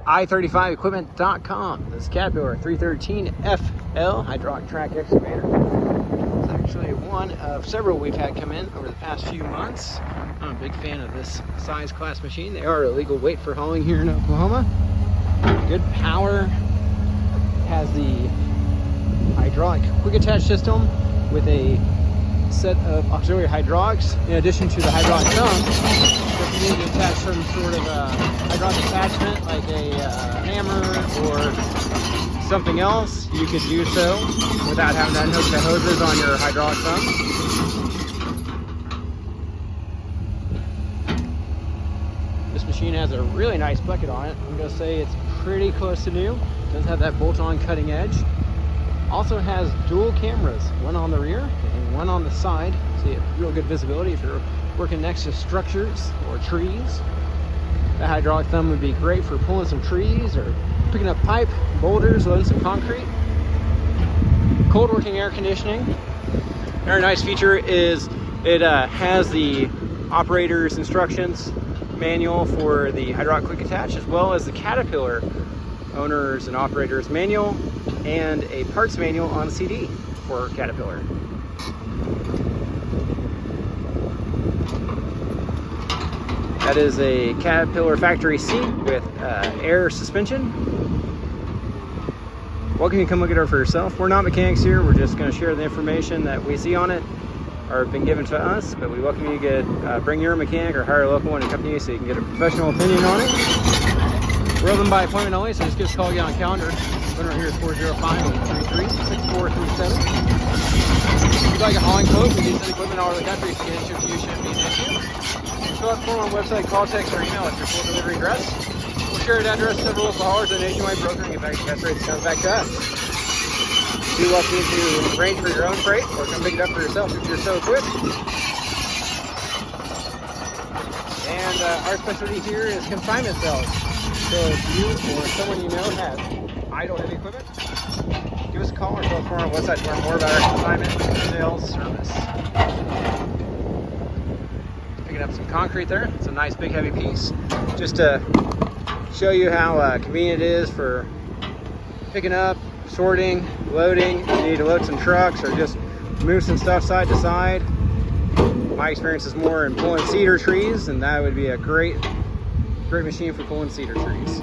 i35equipment.com. This Caterpillar 313 FL hydraulic track excavator. It's actually one of several we've had come in over the past few months. I'm a big fan of this size class machine. They are a legal weight for hauling here in Oklahoma. Good power. Has the hydraulic quick attach system with a set of auxiliary hydraulics in addition to the hydraulic thumb. So if you need to attach some sort of hydraulic attachment like a hammer or something else, you could do so without having to unhook the hoses on your hydraulic thumb. This machine has a really nice bucket on it. I'm going to say it's pretty close to new. It does have that bolt-on cutting edge. Also has dual cameras, one on the rear and one on the side, so you have real good visibility if you're working next to structures or trees. The hydraulic thumb would be great for pulling some trees or picking up pipe, boulders, loading some concrete. Cold working air conditioning. Very nice feature is it has the operator's instructions manual for the hydraulic quick attach, as well as the Caterpillar owner's and operator's manual and a parts manual on CD for Caterpillar. That is a Caterpillar factory seat with air suspension. Welcome to come look at it for yourself. We're not mechanics here. We're just going to share the information that we see on it or been given to us, but we welcome you to bring your mechanic or hire a local one to come to you so you can get a professional opinion on it. We're open by appointment only, so just give us a call, get on calendar. Phone right here is 405-833-6437. If you'd like a hauling quote, we do send equipment all over the country, so getting shipped to you shouldn't be an issue. Fill out the form on the website, call, text, or email at your full delivery address. We'll share it address to several local haulers and nationwide broker and get back the best rates comes back to us. You're welcome to arrange for your own freight or come pick it up for yourself if you're so equipped. And our specialty here is consignment sales. So if you or someone you know has idle heavy equipment, give us a call or fill out the form on our website to learn more about our consignment sales service. Picking up some concrete there. It's a nice big heavy piece. Just to show you how convenient it is for picking up, sorting, loading. If you need to load some trucks or just move some stuff side to side. My experience is more in pulling cedar trees, and that would be a great machine for pulling cedar trees.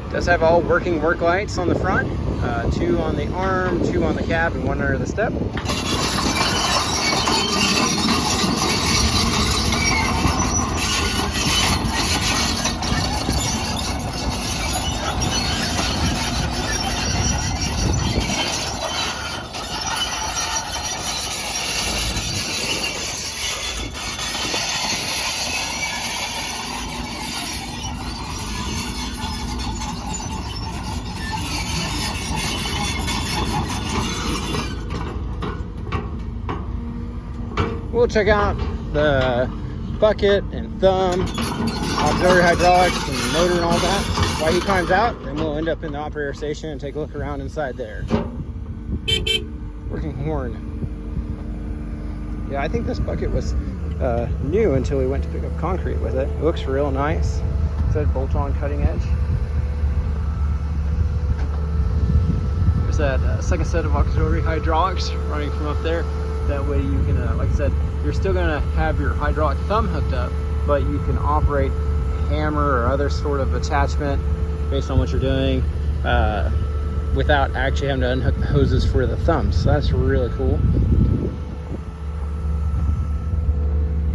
It does have all working work lights on the front, 2 on the arm, 2 on the cab, and 1 under the step. We'll check out the bucket and thumb, auxiliary hydraulics and motor and all that while he climbs out, and we'll end up in the operator station and take a look around inside there. Working horn. Yeah, I think this bucket was new until we went to pick up concrete with it. It looks real nice. It said bolt-on cutting edge. There's that second set of auxiliary hydraulics running from up there. That way you can, like I said, you're still going to have your hydraulic thumb hooked up, but you can operate a hammer or other sort of attachment based on what you're doing without actually having to unhook the hoses for the thumb. So that's really cool.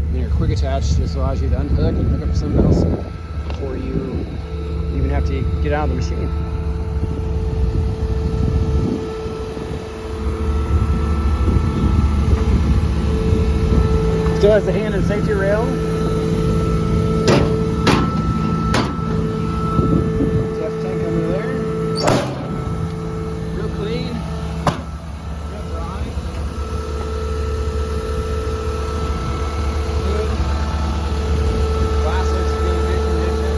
And your quick attach just allows you to unhook and hook up something else before you even have to get out of the machine. Still has the hand and safety rail. Def tank over there. Real clean. Real dry. Good. Glass looks to be in good condition.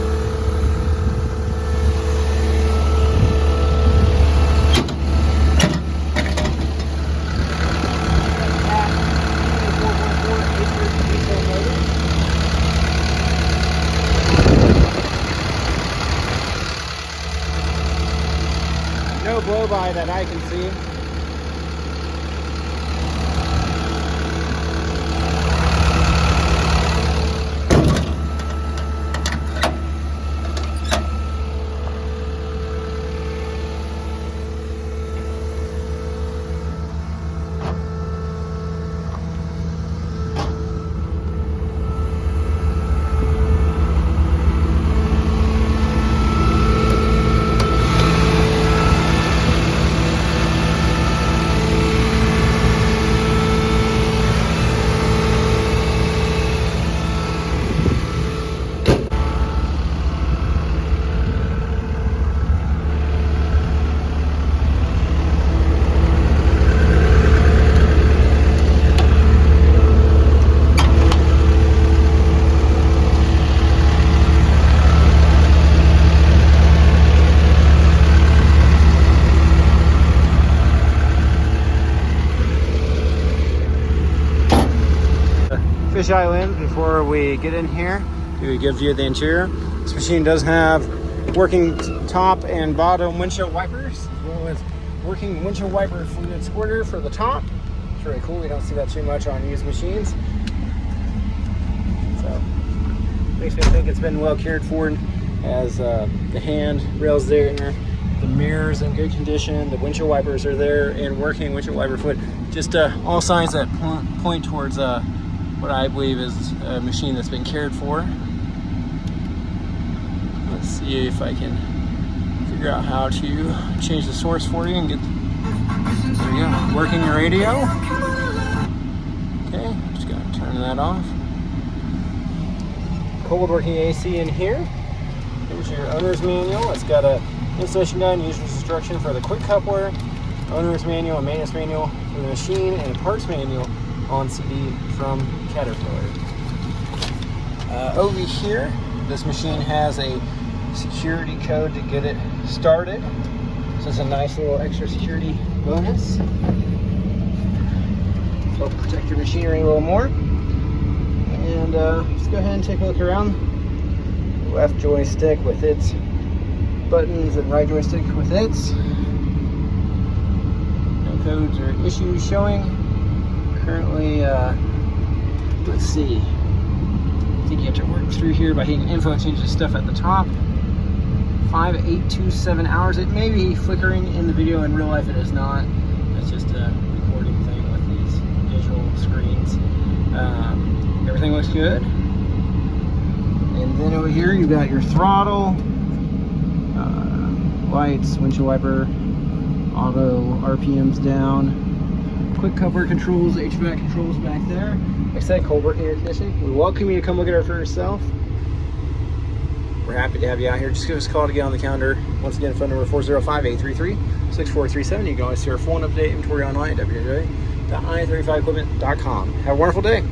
by that I can see. Fisheye lens before we get in here. Do a good view of the interior. This machine does have working top and bottom windshield wipers, as well as working windshield wiper fluid squirter for the top. It's really cool. We don't see that too much on used machines. So makes me think it's been well cared for, as the hand rails there, the mirrors in good condition, the windshield wipers are there, and working windshield wiper fluid. Just all signs that point towards what I believe is a machine that's been cared for. Let's see if I can figure out how to change the source for you and get, there you go, working your radio. Okay, just gotta turn that off. Cold working AC in here. Here's your owner's manual. It's got a installation guide and user's instruction for the quick coupler, owner's manual and maintenance manual for the machine, and a parts manual on CD from Caterpillar. Over here, this machine has a security code to get it started. So it's a nice little extra security bonus. Help protect your machinery a little more. And let's go ahead and take a look around. Left joystick with its buttons and right joystick with its. No codes or issues showing. Currently, let's see. I think you have to work through here by hitting info, change the stuff at the top. 5827 hours. It may be flickering in the video. In real life, it is not. It's just a recording thing with these visual screens. Everything looks good. And then over here, you've got your throttle, lights, windshield wiper, auto RPMs down. Quick coupler controls, HVAC controls back there. Like I said, cold working air conditioning. We welcome you to come look at her for yourself. We're happy to have you out here. Just give us a call to get on the calendar. Once again, phone number 405-833-6437. You can always see our full and up-to-date inventory online at www.i35equipment.com. Have a wonderful day.